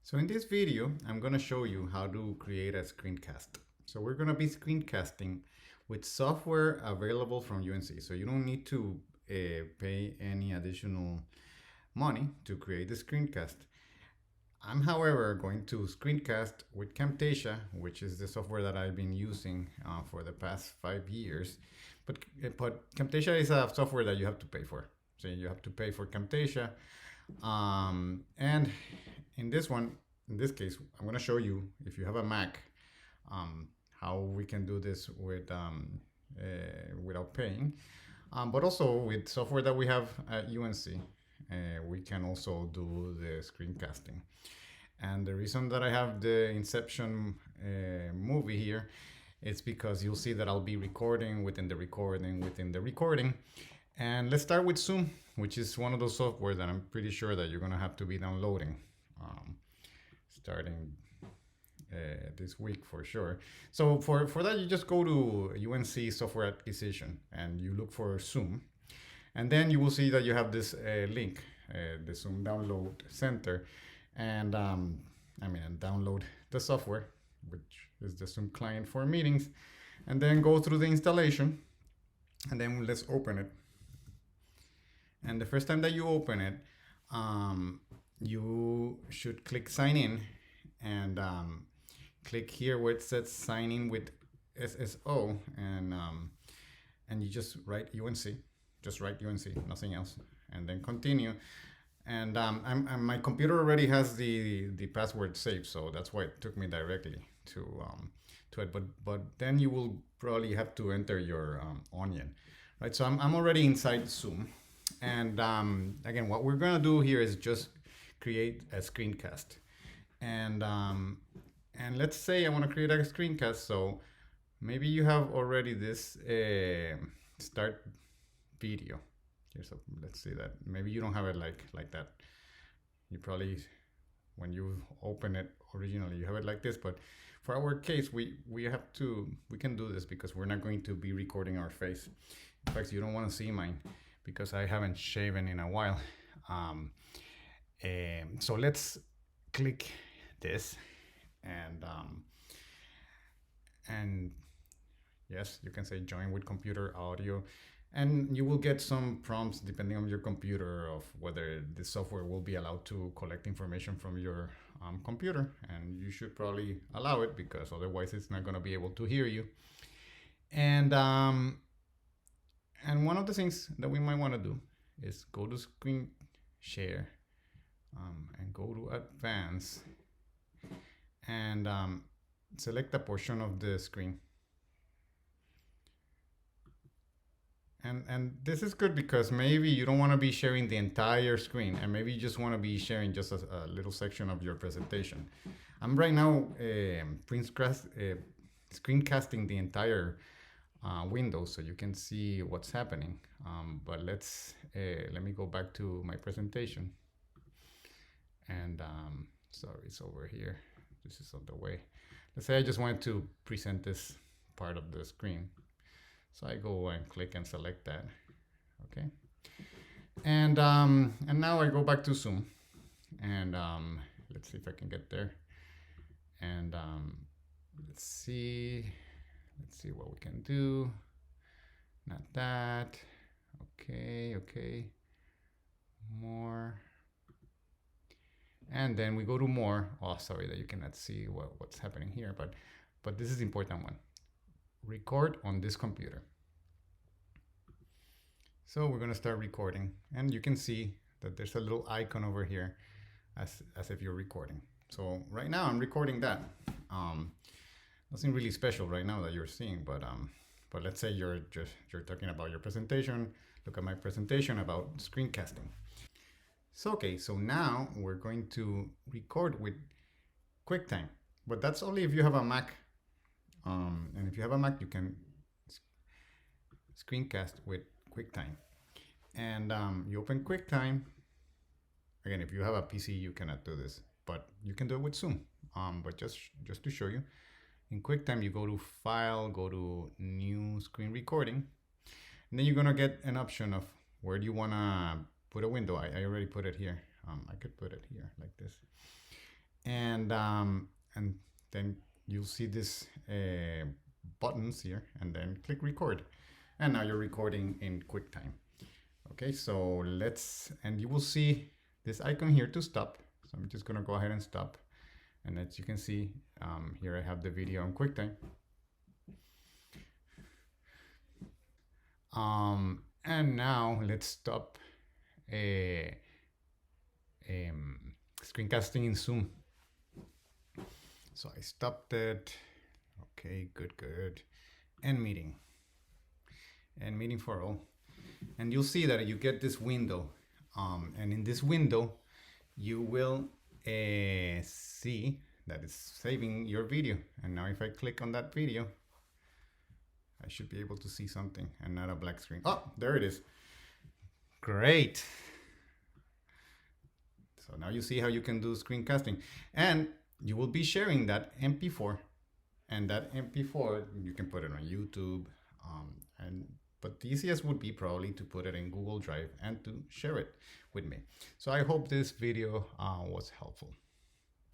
So in this video, I'm going to show you how to create a screencast. So we're going to be screencasting with software available from UNC. So you don't need to pay any additional money to create the screencast. I'm, however, going to screencast with Camtasia, which is the software that I've been using for the past 5 years. But Camtasia is a software that you have to pay for. So you have to pay for Camtasia. And in this case, I'm going to show you, if you have a Mac, how we can do this with without paying. But also with software that we have at UNC, we can also do the screencasting. And the reason that I have the Inception movie here is because you'll see that I'll be recording within the recording. And let's start with Zoom, which is one of those software that I'm pretty sure that you're going to have to be downloading starting this week for sure. So for that, you just go to UNC Software Acquisition and you look for Zoom. And then you will see that you have this link, the Zoom Download Center. And download the software, which is the Zoom client for meetings. And then go through the installation. And then let's open it. And the first time that you open it, you should click sign in and click here where it says sign in with SSO and you just write UNC, nothing else, and then continue. And my computer already has the password saved, so that's why it took me directly to it. But then you will probably have to enter your onion, right? So I'm already inside Zoom. And again, what we're gonna do here is just create a screencast. And let's say I want to create a screencast. So maybe you have already this start video here. So let's see that. Maybe you don't have it like that. You probably, when you open it originally, you have it like this. But for our case, we can do this because we're not going to be recording our face. In fact, you don't want to see mine because I haven't shaven in a while. So let's click this and yes, you can say join with computer audio, and you will get some prompts depending on your computer of whether the software will be allowed to collect information from your computer, and you should probably allow it because otherwise it's not going to be able to hear you. And one of the things that we might want to do is go to screen share and go to advanced and select a portion of the screen. And this is good because maybe you don't want to be sharing the entire screen, and maybe you just want to be sharing just a little section of your presentation. I'm right now screencasting the entire window so you can see what's happening. But let me go back to my presentation. And sorry, it's over here. This is on the way. Let's say I just wanted to present this part of the screen. So I go and click and select that. Okay. And now I go back to Zoom. And let's see if I can get there. And let's see what we can do. Not that. Okay. More. And then we go to more. Oh, sorry that you cannot see what's happening here, but this is the important one. Record on this computer. So we're gonna start recording, and you can see that there's a little icon over here as if you're recording. So right now I'm recording that. Nothing really special right now that you're seeing, but let's say you're talking about your presentation. Look at my presentation about screencasting. So okay, so now we're going to record with Quicktime, but that's only if you have a Mac. And if you have a Mac, you can screencast with Quicktime. And you open Quicktime. Again, if you have a PC, you cannot do this, but you can do it with Zoom. But just to show you, in Quicktime, you go to File, go to New Screen Recording, and then you're gonna get an option of where do you wanna put a window. I already put it here. I could put it here like this. and then you'll see this buttons here, and then click record, and now you're recording in QuickTime. Okay, so and you will see this icon here to stop. So I'm just gonna go ahead and stop, and as you can see here, I have the video on QuickTime. And now let's stop screencasting in Zoom. So I stopped it. Okay, good. End meeting for all. And you'll see that you get this window. And in this window, you will see that it's saving your video. And now if I click on that video, I should be able to see something and not a black screen. Oh, there it is. Great. So now you see how you can do screencasting, and you will be sharing that MP4, and that MP4 you can put it on YouTube, but the easiest would be probably to put it in Google Drive and to share it with me. So I hope this video was helpful.